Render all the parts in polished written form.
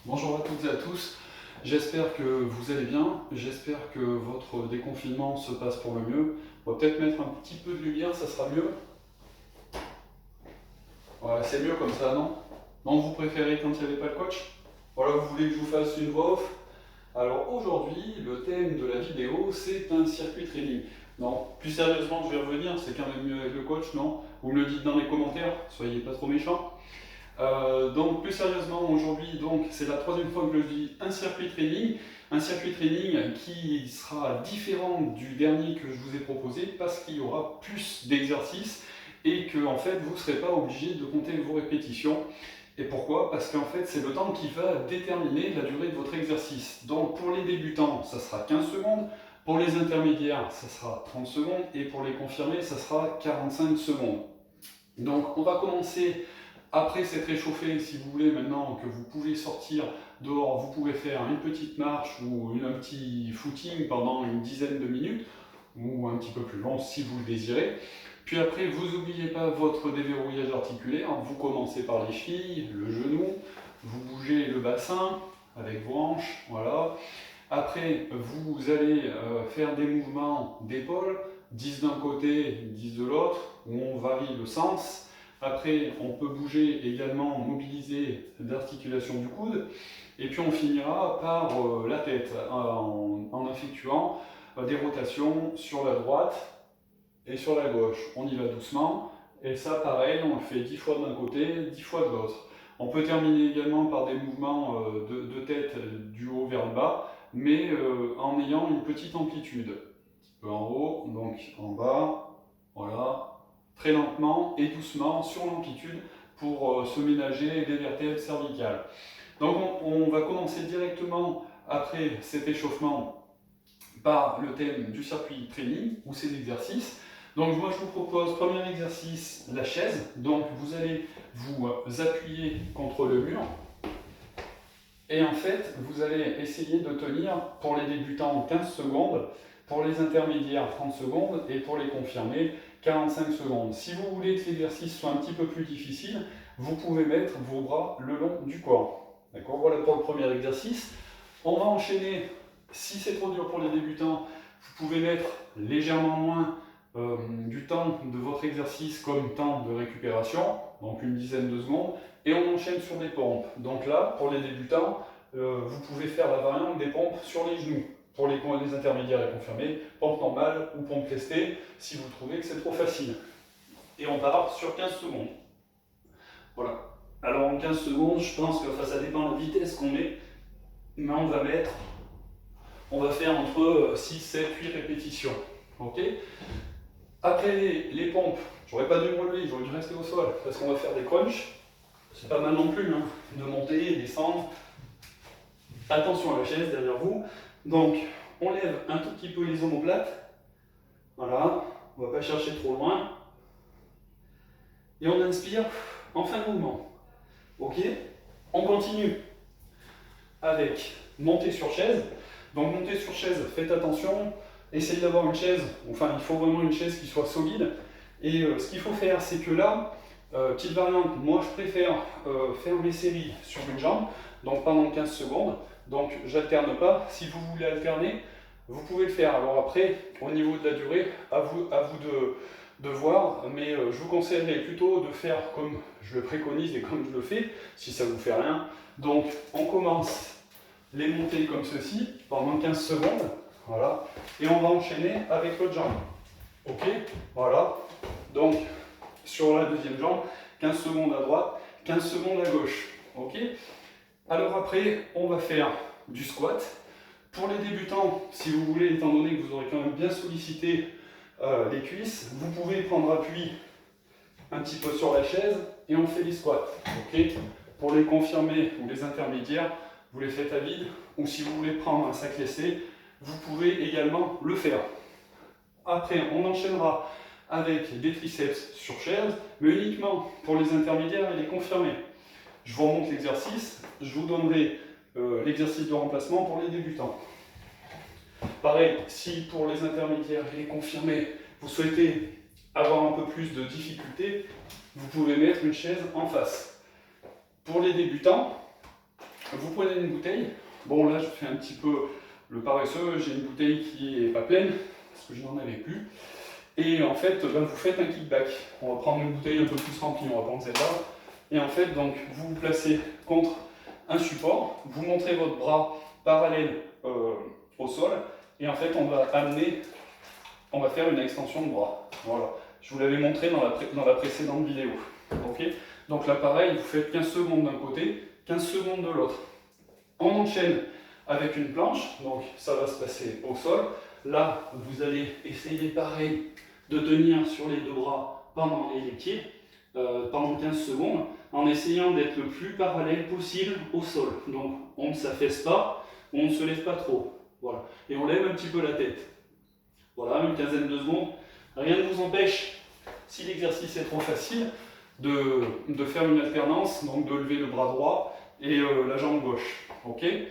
Bonjour à toutes et à tous, j'espère que vous allez bien, j'espère que votre déconfinement se passe pour le mieux. On va peut-être mettre un petit peu de lumière, ça sera mieux. Voilà, c'est mieux comme ça, non? Non, vous préférez quand il n'y avait pas le coach? Voilà, vous voulez que je vous fasse une voix off? Alors aujourd'hui, le thème de la vidéo, c'est un circuit training. Non, plus sérieusement, je vais revenir, c'est quand même mieux avec le coach, non? Vous me le dites dans les commentaires, soyez pas trop méchants. Donc plus sérieusement aujourd'hui, donc c'est la troisième fois que je dis un circuit training qui sera différent du dernier que je vous ai proposé parce qu'il y aura plus d'exercices et que en fait vous ne serez pas obligé de compter vos répétitions. Et pourquoi? Parce qu'en fait c'est le temps qui va déterminer la durée de votre exercice. Donc pour les débutants ça sera 15 secondes, pour les intermédiaires ça sera 30 secondes et pour les confirmés ça sera 45 secondes. Donc on va commencer. Après s'être réchauffé, si vous voulez, maintenant que vous pouvez sortir dehors, vous pouvez faire une petite marche ou un petit footing pendant une dizaine de minutes, ou un petit peu plus long si vous le désirez. Puis après, vous n'oubliez pas votre déverrouillage articulaire, vous commencez par les chevilles, le genou, vous bougez le bassin avec vos hanches, voilà. Après, vous allez faire des mouvements d'épaule, 10 d'un côté, 10 de l'autre, où on varie le sens. Après, on peut bouger également, mobiliser l'articulation du coude. Et puis on finira par la tête, en effectuant des rotations sur la droite et sur la gauche. On y va doucement. Et ça, pareil, on le fait 10 fois d'un côté, 10 fois de l'autre. On peut terminer également par des mouvements de tête du haut vers le bas, mais en ayant une petite amplitude. Un petit peu en haut, donc en bas, voilà, très lentement et doucement sur l'amplitude pour se ménager les vertèbres cervicales. Donc on va commencer directement après cet échauffement par le thème du circuit training ou ces exercices. Donc moi je vous propose, premier exercice, la chaise. Donc vous allez vous appuyer contre le mur et en fait vous allez essayer de tenir pour les débutants 15 secondes, pour les intermédiaires 30 secondes et pour les confirmés 45 secondes. Si vous voulez que l'exercice soit un petit peu plus difficile, vous pouvez mettre vos bras le long du corps. D'accord? Voilà pour le premier exercice. On va enchaîner. Si c'est trop dur pour les débutants, vous pouvez mettre légèrement moins du temps de votre exercice comme temps de récupération, donc une dizaine de secondes, et on enchaîne sur des pompes. Donc là, pour les débutants, vous pouvez faire la variante des pompes sur les genoux. Pour les intermédiaires et confirmés, pompe normale ou pompe lestée, si vous trouvez que c'est trop facile. Et on part sur 15 secondes. Voilà. Alors en 15 secondes, je pense que ça dépend de la vitesse qu'on met, mais on va faire entre 6, 7, 8 répétitions. Ok? Après les pompes, j'aurais pas dû me relever, j'aurais dû rester au sol, parce qu'on va faire des crunchs. C'est pas mal non plus, hein, de monter et descendre. Attention à la chaise derrière vous. Donc, on lève un tout petit peu les omoplates. Voilà, on va pas chercher trop loin. Et on inspire en fin de mouvement. Ok? On continue avec montée sur chaise. Donc montée sur chaise, faites attention, essayez d'avoir une chaise, enfin il faut vraiment une chaise qui soit solide. Et ce qu'il faut faire, c'est que là, petite variante, moi je préfère faire mes séries sur une jambe, donc pendant 15 secondes. Donc j'alterne pas. Si vous voulez alterner, vous pouvez le faire. Alors après, au niveau de la durée, à vous de voir, mais je vous conseillerais plutôt de faire comme je le préconise et comme je le fais, si ça vous fait rien. Donc on commence les montées comme ceci pendant 15 secondes, voilà, et on va enchaîner avec l'autre jambe. Ok, voilà. Donc sur la deuxième jambe, 15 secondes à droite, 15 secondes à gauche. Ok. Alors après, on va faire du squat. Pour les débutants, si vous voulez, étant donné que vous aurez quand même bien sollicité les cuisses, vous pouvez prendre appui un petit peu sur la chaise et on fait les squats. Ok. Pour les confirmés ou les intermédiaires, vous les faites à vide, ou si vous voulez prendre un sac lessé, vous pouvez également le faire. Après, on enchaînera avec des triceps sur chaise, mais uniquement pour les intermédiaires et les confirmés. Je vous remonte l'exercice, je vous donnerai l'exercice de remplacement pour les débutants. Pareil, si pour les intermédiaires et les confirmés, vous souhaitez avoir un peu plus de difficulté, vous pouvez mettre une chaise en face. Pour les débutants, vous prenez une bouteille. Bon, là, je fais un petit peu le paresseux. J'ai une bouteille qui n'est pas pleine, parce que je n'en avais plus. Et en fait, vous faites un kickback. On va prendre une bouteille un peu plus remplie, on va prendre celle-là. Et en fait, donc, vous vous placez contre un support, vous montrez votre bras parallèle au sol, et en fait, on va faire une extension de bras. Voilà. Je vous l'avais montré dans la précédente vidéo. Okay, donc là, pareil, vous faites 15 secondes d'un côté, 15 secondes de l'autre. On enchaîne avec une planche, donc ça va se passer au sol. Là, vous allez essayer pareil de tenir sur les deux bras et les pieds pendant 15 secondes en essayant d'être le plus parallèle possible au sol. Donc on ne s'affaisse pas, on ne se lève pas trop. Voilà. Et on lève un petit peu la tête. Voilà, une quinzaine de secondes. Rien ne vous empêche, si l'exercice est trop facile, de faire une alternance, donc de lever le bras droit et la jambe gauche. Okay,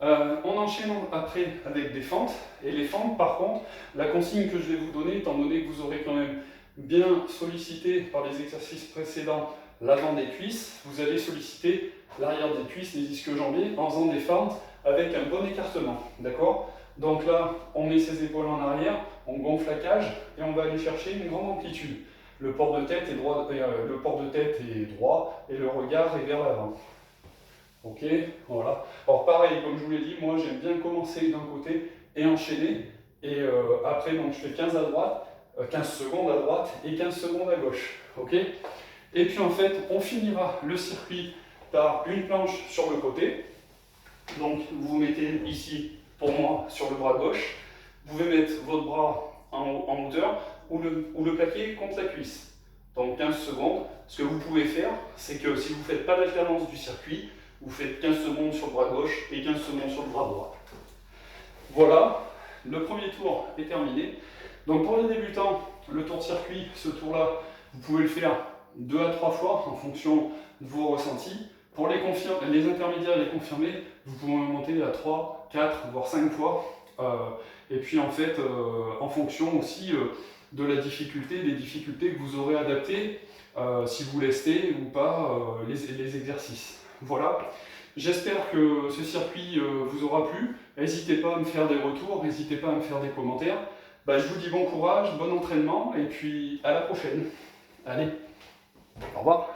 on enchaîne après avec des fentes. Et les fentes, par contre, la consigne que je vais vous donner, étant donné que vous aurez quand même bien sollicité par les exercices précédents l'avant des cuisses, vous allez solliciter l'arrière des cuisses, les ischio-jambiers, en faisant des fentes avec un bon écartement. D'accord? Donc là, on met ses épaules en arrière, on gonfle la cage et on va aller chercher une grande amplitude. Le port de tête est droit, et le regard est vers l'avant. Ok, voilà. Alors pareil, comme je vous l'ai dit, moi j'aime bien commencer d'un côté et enchaîner. Et après, donc, je fais 15 à droite, 15 secondes à droite et 15 secondes à gauche. Ok. Et puis en fait, on finira le circuit par une planche sur le côté. Donc vous vous mettez ici, pour moi, sur le bras gauche. Vous pouvez mettre votre bras en hauteur ou le plaquer contre la cuisse. Donc 15 secondes. Ce que vous pouvez faire, c'est que si vous ne faites pas d'alternance du circuit, vous faites 15 secondes sur le bras gauche et 15 secondes sur le bras droit. Voilà, le premier tour est terminé. Donc pour les débutants, le tour de circuit, ce tour-là, vous pouvez le faire 2 à 3 fois en fonction de vos ressentis. Pour les intermédiaires et les confirmés, vous pouvez monter à 3, 4, voire 5 fois. Et puis en fait, en fonction aussi de la difficulté, des difficultés que vous aurez adaptées, si vous lestez ou pas les exercices. Voilà, j'espère que ce circuit vous aura plu. N'hésitez pas à me faire des retours, n'hésitez pas à me faire des commentaires. Je vous dis bon courage, bon entraînement et puis à la prochaine. Allez, au revoir.